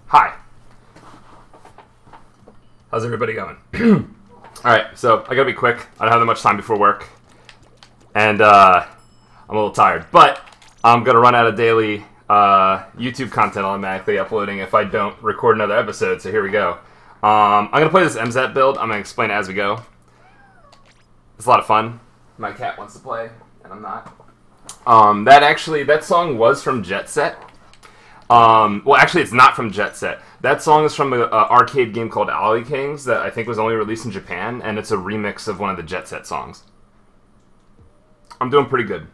Hi. How's everybody going? Alright, so I gotta be quick. I don't have that much time before work. And I'm a little tired. But I'm gonna run out of daily YouTube content automatically uploading if I don't record another episode, so here we go. I'm gonna play this N-zap build. I'm gonna explain it as we go. It's a lot of fun. My cat wants to play, and I'm not. That song was from Jet Set. Well, actually, it's not from Jet Set. That song is from an arcade game called Alley Kings that I think was only released in Japan, and it's a remix of one of the Jet Set songs. I'm doing pretty good.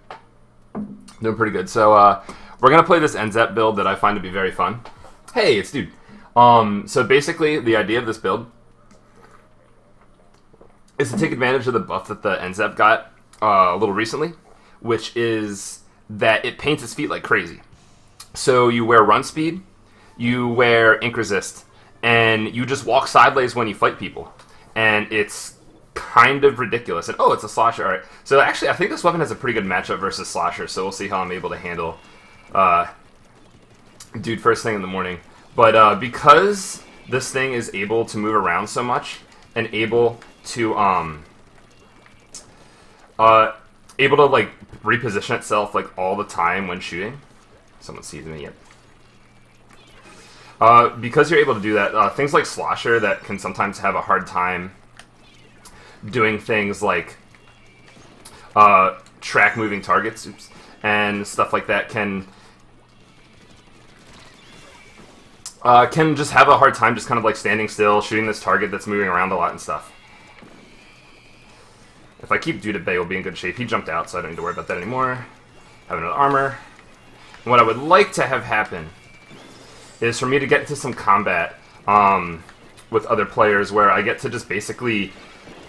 So, we're going to play this N-zap build that I find to be very fun. Hey, it's Dude. So basically, the idea of this build is to take advantage of the buff that the N-zap got a little recently, which is that it paints its feet like crazy. So you wear run speed, you wear ink resist, and you just walk sideways when you fight people. And it's kind of ridiculous. And oh, it's a slasher. Alright. So actually, I think this weapon has a pretty good matchup versus slasher, so we'll see how I'm able to handle Dude first thing in the morning. But because this thing is able to move around so much, and able to like reposition itself like all the time when shooting. Someone sees me yet. Because you're able to do that, things like Slosher that can sometimes have a hard time doing things like track moving targets, and stuff like that can just have a hard time just kind of like standing still, shooting this target that's moving around a lot and stuff. If I keep Dude at bay, we'll be in good shape. He jumped out, so I don't need to worry about that anymore. Have another armor. And what I would like to have happen is for me to get into some combat with other players where I get to just basically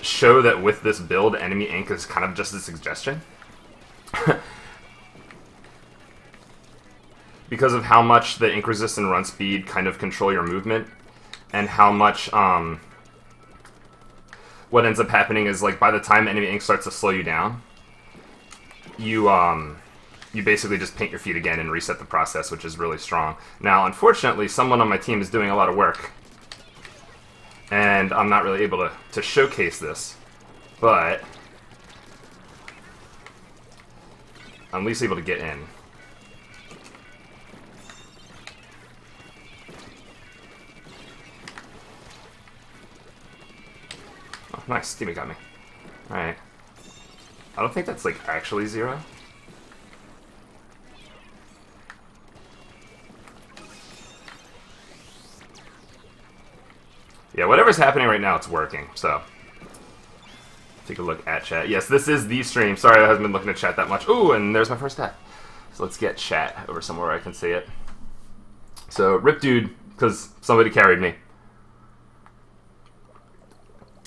show that with this build, enemy ink is kind of just a suggestion. Because of how much the ink resist and run speed kind of control your movement, and how much what ends up happening is, like, by the time enemy ink starts to slow you down, you basically just paint your feet again and reset the process, which is really strong. Now, unfortunately, someone on my team is doing a lot of work, and I'm not really able to showcase this, but I'm at least able to get in. Oh, nice, teammate got me. Alright. I don't think that's, like, actually 0. Yeah, whatever's happening right now, it's working, so. Take a look at chat. Yes, this is the stream. Sorry, I haven't been looking at chat that much. Ooh, and there's my first death. So let's get chat over somewhere where I can see it. So, rip Dude, because somebody carried me.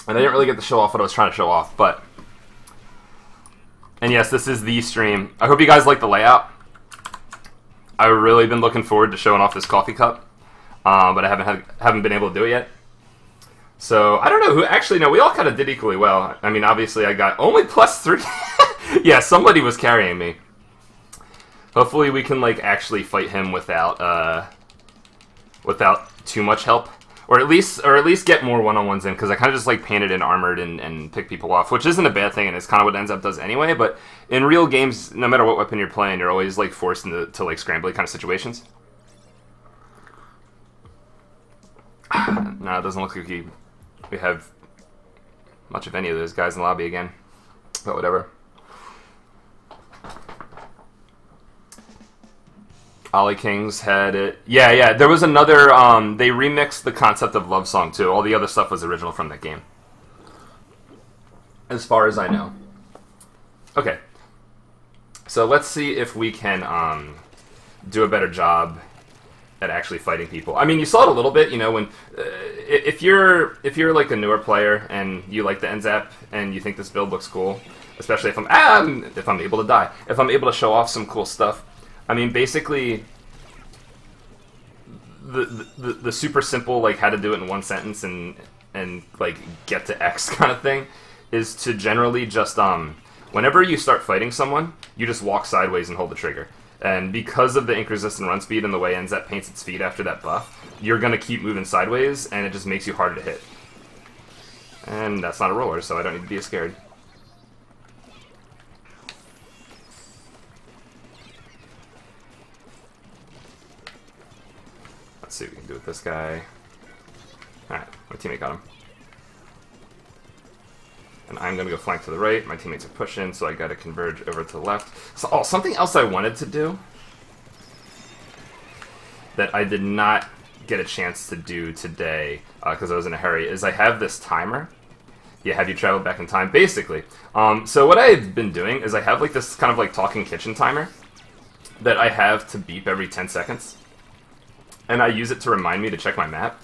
And I didn't really get to show off what I was trying to show off, but. And yes, this is the stream. I hope you guys like the layout. I've really been looking forward to showing off this coffee cup, but I haven't been able to do it yet. So, I don't know who, actually, no, we all kind of did equally well. I mean, obviously, I got only +3. Yeah, somebody was carrying me. Hopefully, we can, like, actually fight him without too much help. Or at least get more one-on-ones in, because I kind of just, like, painted and armored and pick people off, which isn't a bad thing, and it's kind of what N-zap does anyway, but in real games, no matter what weapon you're playing, you're always, like, forced into, like, scrambly kind of situations. No, it doesn't look like we have much of any of those guys in the lobby again, but whatever. Ollie Kings had it. Yeah, there was another, they remixed the concept of Love Song, too. All the other stuff was original from that game. As far as I know. Okay. So let's see if we can, do a better job at actually fighting people. I mean, you saw it a little bit, you know, when if you're like a newer player and you like the N-zap and you think this build looks cool, especially if I'm able to die, if I'm able to show off some cool stuff. I mean, basically, the super simple, like, how to do it in one sentence and like get to X kind of thing is to generally just whenever you start fighting someone, you just walk sideways and hold the trigger. And because of the ink resistant run speed and the way N-zap paints its feet after that buff, you're going to keep moving sideways, and it just makes you harder to hit. And that's not a roller, so I don't need to be scared. Let's see what we can do with this guy. Alright, my teammate got him. And I'm going to go flank to the right. My teammates are pushing, so I got to converge over to the left. So, something else I wanted to do that I did not get a chance to do today because I was in a hurry is I have this timer. Yeah, have you traveled back in time? Basically. So what I've been doing is I have like this kind of like talking kitchen timer that I have to beep every 10 seconds. And I use it to remind me to check my map.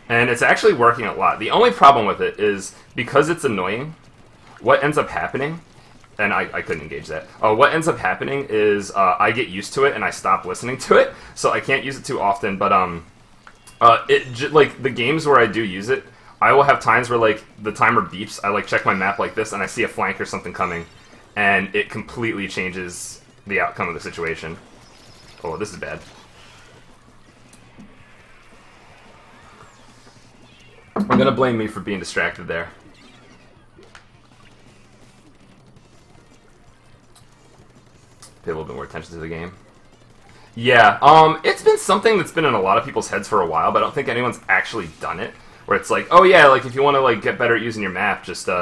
And it's actually working a lot. The only problem with it is, because it's annoying, what ends up happening, and I couldn't engage that, what ends up happening is I get used to it and I stop listening to it, so I can't use it too often, but like, the games where I do use it, I will have times where, like, the timer beeps, I, like, check my map like this, and I see a flank or something coming, and it completely changes the outcome of the situation. Oh, this is bad. I'm gonna blame me for being distracted there. Pay a little bit more attention to the game. Yeah, it's been something that's been in a lot of people's heads for a while, but I don't think anyone's actually done it. Where it's like, oh yeah, like if you want to like get better at using your map, just you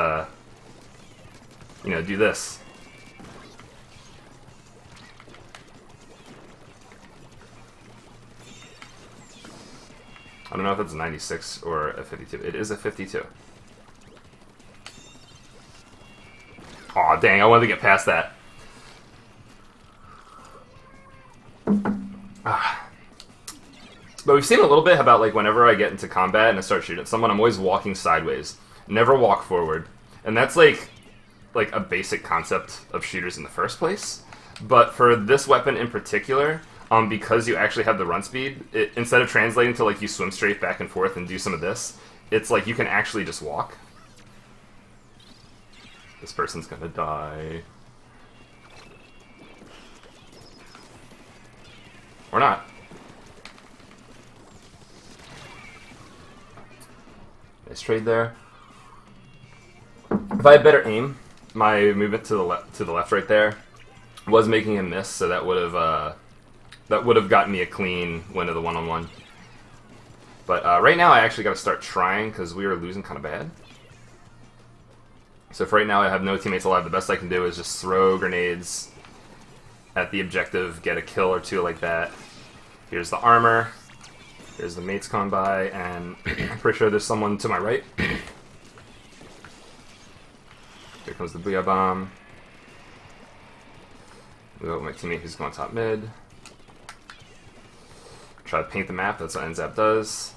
know, do this. I don't know if it's a 96 or a 52. It is a 52. Aw, dang, I wanted to get past that. But we've seen a little bit about, like, whenever I get into combat and I start shooting at someone, I'm always walking sideways. Never walk forward. And that's, like a basic concept of shooters in the first place. But for this weapon in particular, because you actually have the run speed, instead of translating to, like, you swim straight back and forth and do some of this, it's like you can actually just walk. This person's gonna die. Or not. Nice trade there. If I had better aim, my movement to the left right there was making him miss, so that would have gotten me a clean win of the one-on-one. But right now I actually got to start trying because we are losing kind of bad. So for right now I have no teammates alive. The best I can do is just throw grenades at the objective, get a kill or two like that. Here's the armor. Here's the mates coming by, and I'm pretty sure there's someone to my right. Here comes the booyah bomb. We got my teammate who's going top mid. Try to paint the map, that's what N-zap does.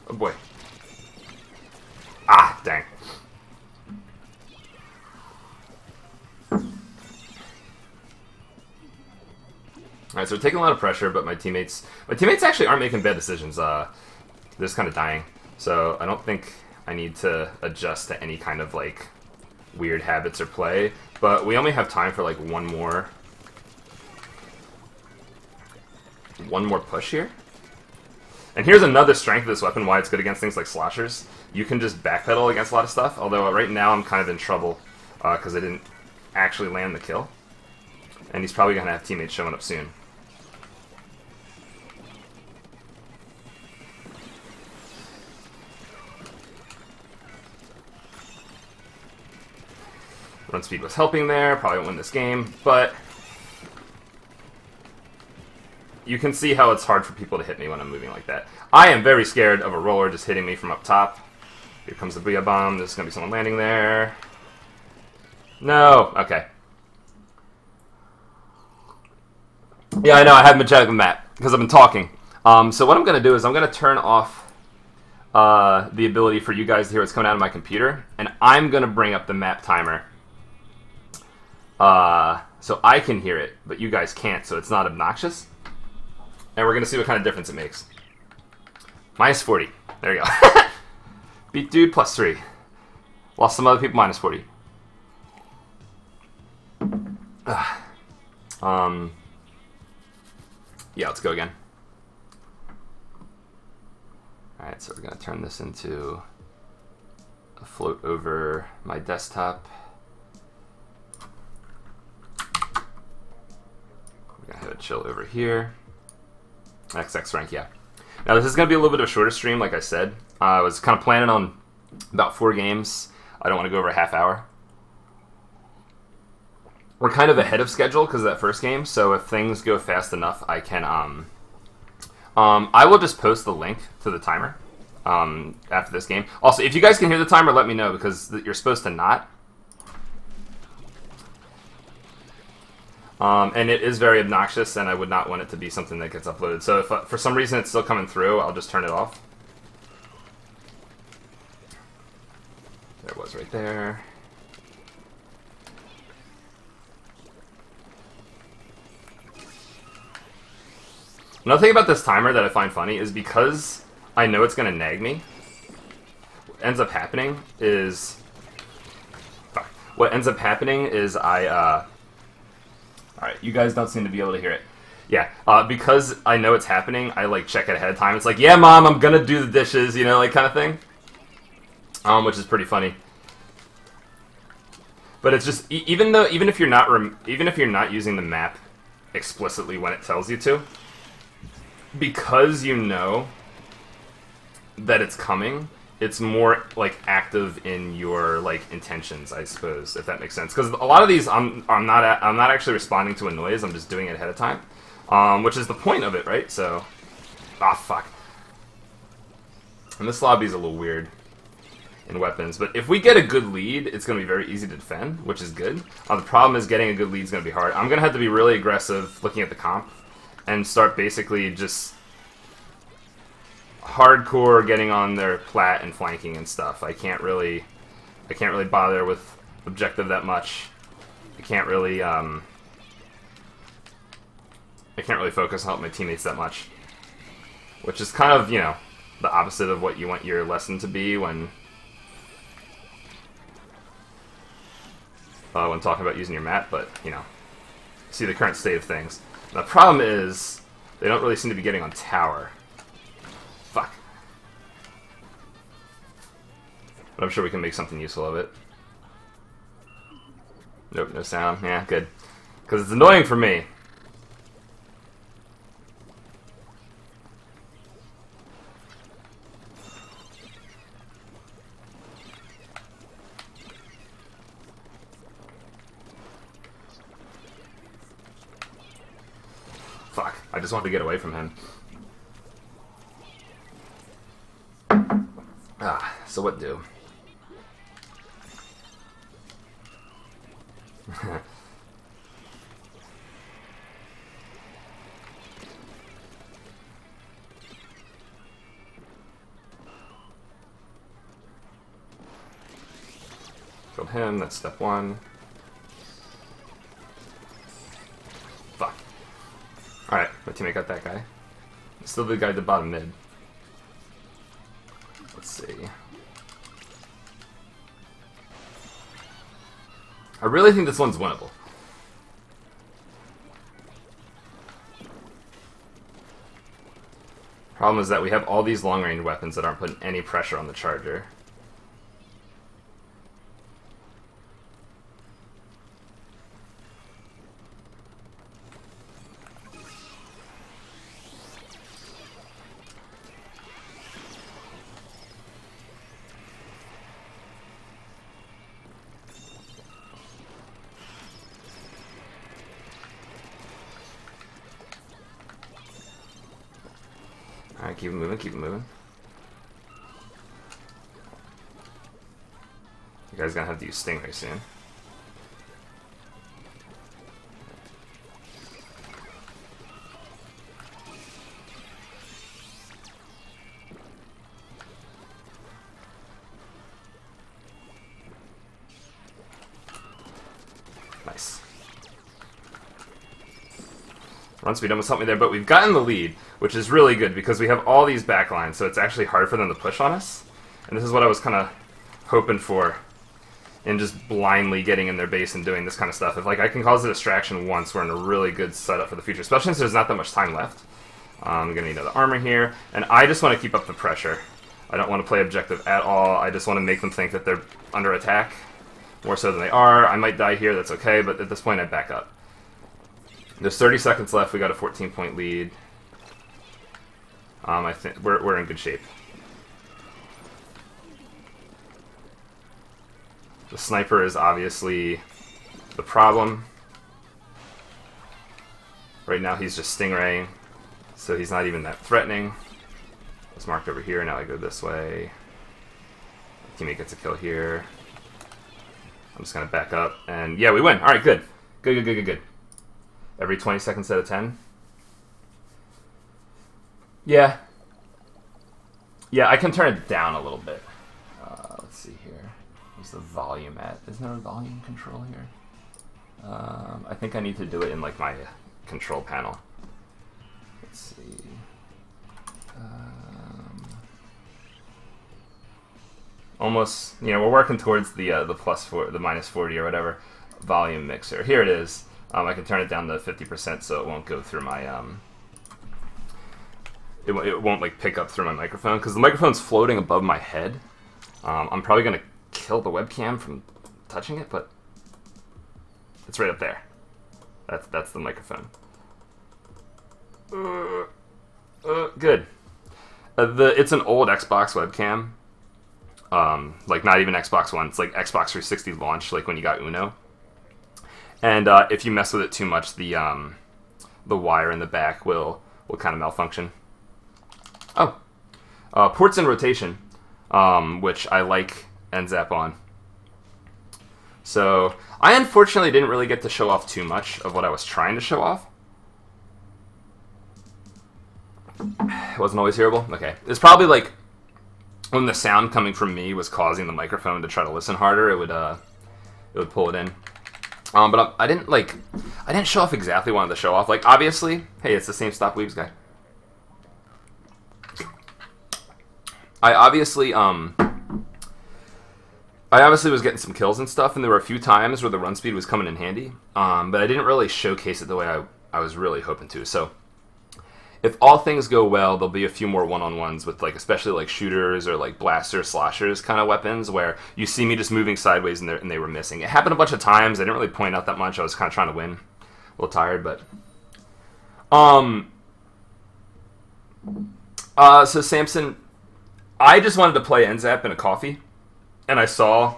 Oh boy. Ah, dang. Alright, so we're taking a lot of pressure, but my teammates actually aren't making bad decisions. They're just kind of dying. So I don't think I need to adjust to any kind of, like, weird habits or play. But we only have time for, like, one more push here. And here's another strength of this weapon, why it's good against things like sloshers. You can just backpedal against a lot of stuff, although right now I'm kind of in trouble because I didn't actually land the kill. And he's probably going to have teammates showing up soon. Run speed was helping there, probably won't win this game, but you can see how it's hard for people to hit me when I'm moving like that. I am very scared of a roller just hitting me from up top. Here comes the booyah bomb. There's going to be someone landing there. No! Okay. Yeah, I know, I haven't been checking the map, because I've been talking. So what I'm going to do is I'm going to turn off the ability for you guys to hear what's coming out of my computer, and I'm going to bring up the map timer. So I can hear it, but you guys can't, so it's not obnoxious. and we're going to see what kind of difference it makes. Minus 40. There you go. Beat dude plus 3. Lost some other people minus 40. Yeah, let's go again. Alright, so we're going to turn this into a float over my desktop. We're going to have it chill over here. XX rank, yeah. Now this is going to be a little bit of a shorter stream, like I said. I was kind of planning on about 4 games. I don't want to go over a half hour. We're kind of ahead of schedule because of that first game, so if things go fast enough, I can, I will just post the link to the timer after this game. Also, if you guys can hear the timer, let me know, because you're supposed to not. And it is very obnoxious, and I would not want it to be something that gets uploaded. So if for some reason it's still coming through, I'll just turn it off. There it was right there. Another thing about this timer that I find funny is because I know it's going to nag me, what ends up happening is Alright, you guys don't seem to be able to hear it. Yeah, because I know it's happening, I like check it ahead of time. It's like, yeah, Mom, I'm gonna do the dishes, you know, like kind of thing. Which is pretty funny. But it's just even if you're not using the map explicitly when it tells you to, because you know that it's coming, it's more like active in your like intentions, I suppose, if that makes sense. Because a lot of these, I'm not actually responding to a noise. I'm just doing it ahead of time, which is the point of it, right? So, fuck. And this lobby is a little weird in weapons, but if we get a good lead, it's going to be very easy to defend, which is good. The problem is getting a good lead is going to be hard. I'm going to have to be really aggressive looking at the comp and start basically just hardcore getting on their plat and flanking and stuff. I can't really bother with objective that much. I can't really focus on helping my teammates that much, which is kind of, you know, the opposite of what you want your lesson to be when talking about using your map. But you know, see the current state of things. The problem is they don't really seem to be getting on tower. Fuck. But I'm sure we can make something useful of it. Nope, no sound. Yeah, good. Because it's annoying for me. Fuck, I just wanted to get away from him. So what do? Killed him, that's step 1. Fuck. Alright, my teammate got that guy. Still the guy at the bottom mid. Let's see. I really think this one's winnable. Problem is that we have all these long-range weapons that aren't putting any pressure on the charger. Alright, keep it moving, keep it moving. You guys gonna have to use Stingray soon. Nice. Run speed almost helped me there, but we've gotten the lead, which is really good because we have all these backlines, so it's actually hard for them to push on us. And this is what I was kind of hoping for in just blindly getting in their base and doing this kind of stuff. If like I can cause a distraction once, we're in a really good setup for the future, especially since there's not that much time left. I'm going to need another armor here, and I just want to keep up the pressure. I don't want to play objective at all. I just want to make them think that they're under attack, more so than they are. I might die here, that's okay, but at this point I back up. There's 30 seconds left, we got a 14-point lead. I think we're in good shape. The sniper is obviously the problem. Right now he's just stingraying, so he's not even that threatening. It's marked over here, now I go this way. Teammate gets a kill here. I'm just gonna back up, and yeah, we win. Alright, good. Good. Every 20 seconds out of 10. Yeah. Yeah, I can turn it down a little bit. Let's see here. Where's the volume at? Isn't there a volume control here? I think I need to do it in like my control panel. Let's see. Almost, you know, we're working towards the the minus 40 or whatever volume mixer. Here it is. I can turn it down to 50% so it won't go through my it won't like pick up through my microphone because the microphone's floating above my head. I'm probably gonna kill the webcam from touching it, but it's right up there. That's the microphone. Good. It's an old Xbox webcam. Like not even Xbox One. It's like Xbox 360 launch, like when you got Uno. And if you mess with it too much, the wire in the back will kind of malfunction. Oh, ports in rotation, which I like N-zap on. So I unfortunately didn't really get to show off too much of what I was trying to show off. It wasn't always hearable. Okay, it's probably like when the sound coming from me was causing the microphone to try to listen harder, it would pull it in. But I didn't show off exactly what I wanted to show off. Like obviously, hey, it's the same Stop Weaves guy. I obviously was getting some kills and stuff, and there were a few times where the run speed was coming in handy. But I didn't really showcase it the way I was really hoping to. So if all things go well, there'll be a few more one-on-ones with like especially like shooters or like blaster sloshers kind of weapons where you see me just moving sideways and they were missing. It happened a bunch of times. I didn't really point out that much. I was kind of trying to win. A little tired, but so Samson, I just wanted to play N-zap in a coffee, and I saw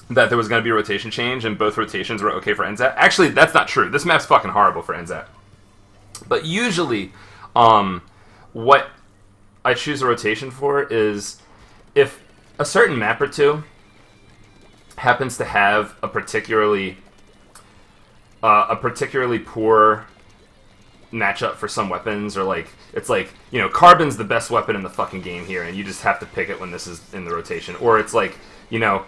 that there was going to be a rotation change, and both rotations were okay for N-zap. Actually, that's not true. This map's fucking horrible for N-zap. But usually, what I choose a rotation for is if a certain map or two happens to have a particularly poor matchup for some weapons, or like it's like, you know, Carbon's the best weapon in the fucking game here, and you just have to pick it when this is in the rotation, or it's like, you know,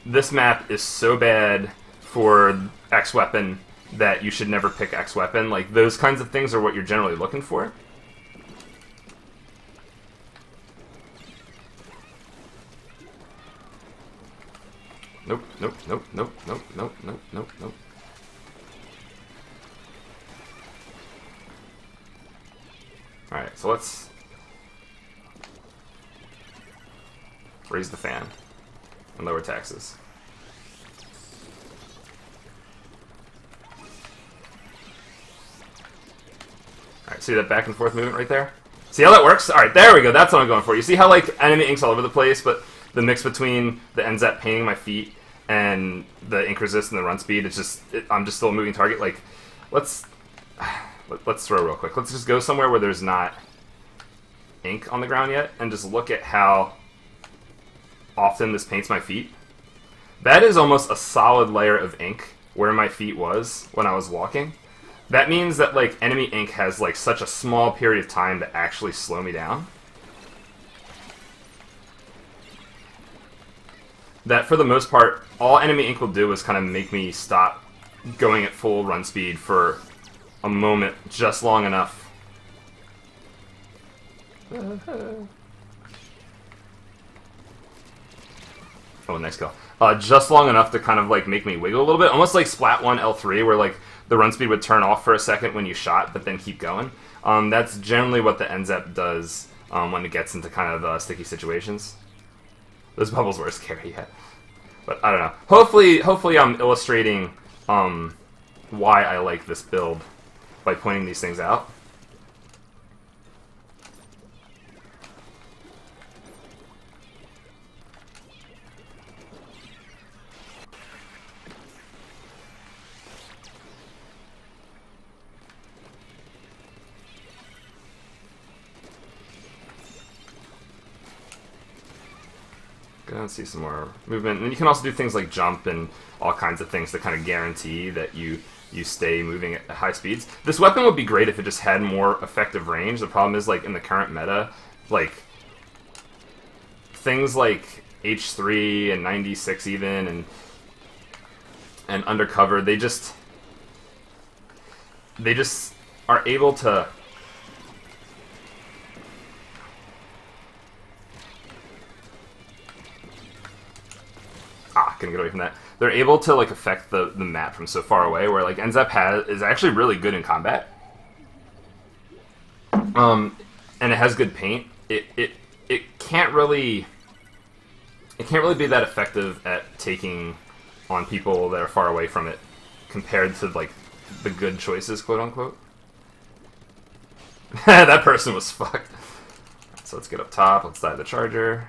this map is so bad for X weapon that you should never pick X weapon. Like those kinds of things are what you're generally looking for. Nope. Alright, so let's raise the fan and lower taxes. Alright, see that back and forth movement right there? See how that works? Alright, there we go, that's what I'm going for. You see how like enemy ink's all over the place, but the mix between the N-zap painting my feet and the ink resist and the run speed, it's just, I'm just still a moving target. Like, let's throw real quick. Let's just go somewhere where there's not ink on the ground yet, and just look at how often this paints my feet. That is almost a solid layer of ink where my feet was when I was walking. That means that like enemy ink has like such a small period of time to actually slow me down, that for the most part, all enemy ink will do is kind of make me stop going at full run speed for a moment just long enough. Oh, nice kill. Just long enough to kind of like make me wiggle a little bit, almost like Splat 1 L3, where like the run speed would turn off for a second when you shot, but then keep going. That's generally what the N-zap does when it gets into kind of sticky situations. Those bubbles were scary, yeah. But I don't know. Hopefully I'm illustrating why I like this build by pointing these things out. Go and see some more movement. And you can also do things like jump and all kinds of things to kind of guarantee that you stay moving at high speeds. This weapon would be great if it just had more effective range. The problem is, like, in the current meta, like, things like H3 and 96 even and Undercover, they just are able to... Gonna get away from that. They're able to like affect the map from so far away, where like N-zap is actually really good in combat. And it has good paint. It can't really be that effective at taking on people that are far away from it, compared to like the good choices, quote unquote. That person was fucked. So let's get up top. Let's dive the charger.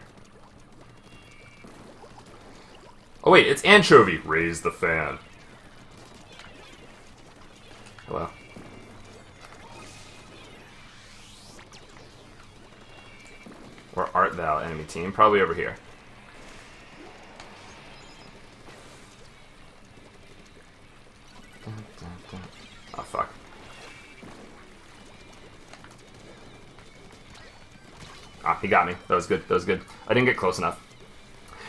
Oh wait, it's Anchovy. Raise the fan. Hello. Where art thou, enemy team? Probably over here. Oh fuck. Ah, he got me. That was good. That was good. I didn't get close enough.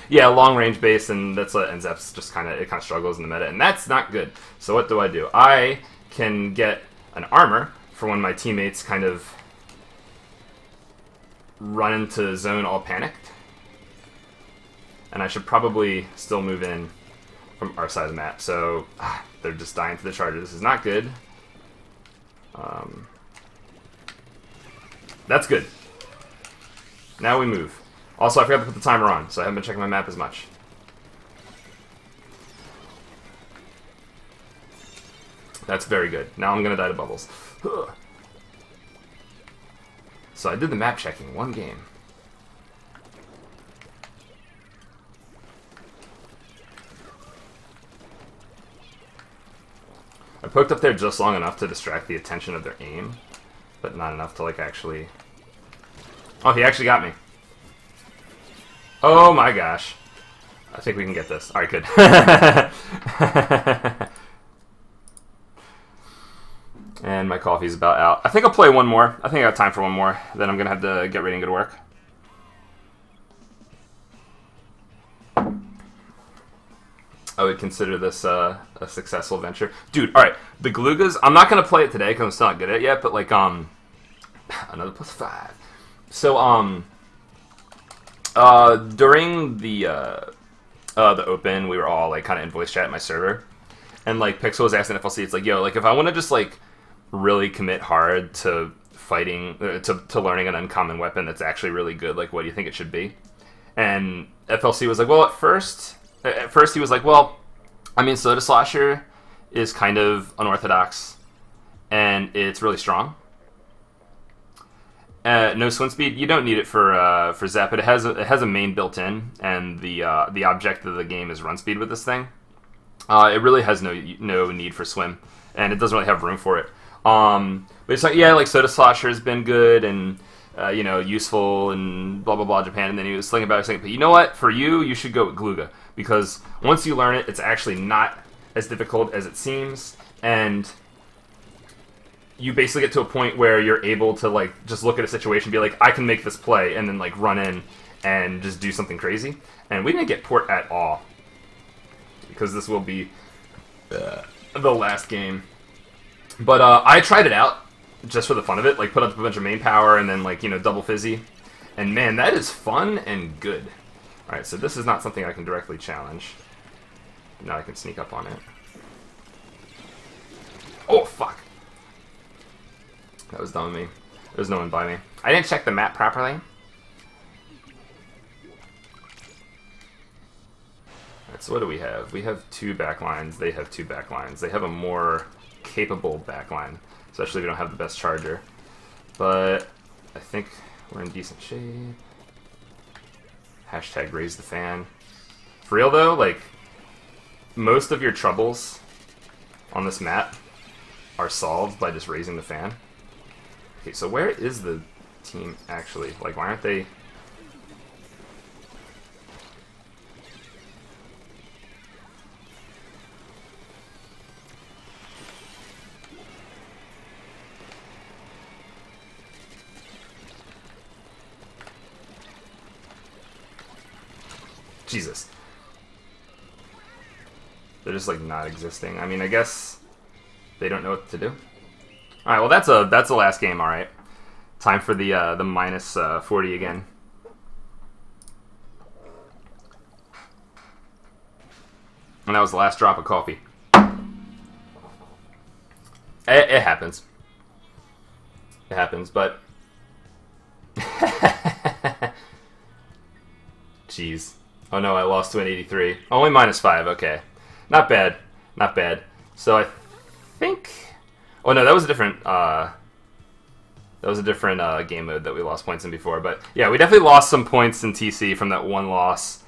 Yeah, long range base, and that's what N-zap's just kind of struggles in the meta, and that's not good. So what do? I can get an armor for when my teammates kind of run into zone all panicked, and I should probably still move in from our side of the map. So they're just dying to the charger. This is not good. That's good. Now we move. Also, I forgot to put the timer on, so I haven't been checking my map as much. That's very good. Now I'm going to die to bubbles. So I did the map checking one game. I poked up there just long enough to distract the attention of their aim, but not enough to, like, actually... Oh, he actually got me. Oh my gosh. I think we can get this. Alright, good. And my coffee's about out. I think I'll play one more. I think I have time for one more. Then I'm going to have to get ready and go to work. I would consider this a successful venture. Dude, alright. The Galugas, I'm not going to play it today because I'm still not good at it yet, but like, another +5. So, during the open, we were all like kind of in voice chat at my server, and like Pixel was asking FLC, it's like, yo, like if I want to just like really commit hard to fighting, to learning an uncommon weapon that's actually really good, like what do you think it should be? And FLC was like, well, at first he was like, well, I mean, Soda Slosher is kind of unorthodox, and it's really strong. No swim speed. You don't need it for Zap, but it has a main built in, and the object of the game is run speed with this thing. It really has no need for swim, and it doesn't really have room for it. But it's like, yeah, like Soda Slosher has been good and you know, useful and blah blah blah Japan. And then he was thinking about it, saying, but you know what? For you should go with Galuga, because once you learn it, it's actually not as difficult as it seems, and you basically get to a point where you're able to like just look at a situation and be like, I can make this play, and then like run in and just do something crazy. And we didn't get port at all, because this will be the last game But I tried it out just for the fun of it. Like, put up a bunch of main power and then, like, you know, double fizzy. And, man, that is fun and good. Alright, so this is not something I can directly challenge. Now I can sneak up on it. Oh, fuck. That was dumb of me. There's no one by me. I didn't check the map properly. Alright, so what do we have? We have 2 backlines. They have 2 backlines. They have a more capable backline, especially if we don't have the best charger. But I think we're in decent shape. Hashtag raise the fan. For real though, like, most of your troubles on this map are solved by just raising the fan. Okay, so where is the team actually? Like, why aren't they... Jesus. They're just, like, not existing. I mean, I guess they don't know what to do. Alright, well, that's the last game, alright. Time for the minus 40 again. And that was the last drop of coffee. It happens. It happens, but... Jeez. Oh no, I lost to an 83. Only minus 5, okay. Not bad. Not bad. So I think... Oh no, that was a different game mode that we lost points in before. But yeah, we definitely lost some points in TC from that one loss.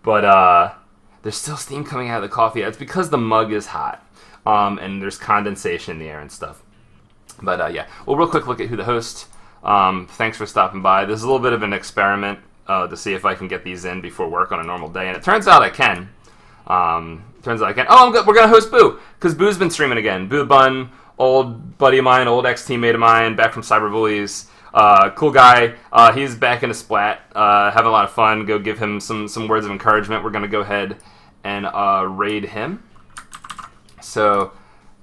But there's still steam coming out of the coffee. It's because the mug is hot. And there's condensation in the air and stuff. But yeah, well, real quick look at who the host. Thanks for stopping by. This is a little bit of an experiment to see if I can get these in before work on a normal day. And it turns out I can. Oh, I'm good. We're going to host Boo. Because Boo's been streaming again. Boo Bun, old buddy of mine, old ex-teammate of mine, back from Cyberbullies. Cool guy. He's back into Splat. Having a lot of fun. Go give him some words of encouragement. We're going to go ahead and raid him. So,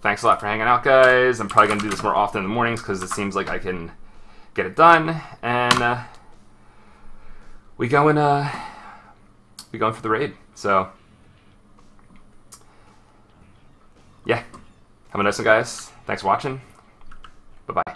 thanks a lot for hanging out, guys. I'm probably going to do this more often in the mornings because it seems like I can get it done. And we going for the raid. So, yeah. Have a nice one, guys. Thanks for watching. Bye-bye.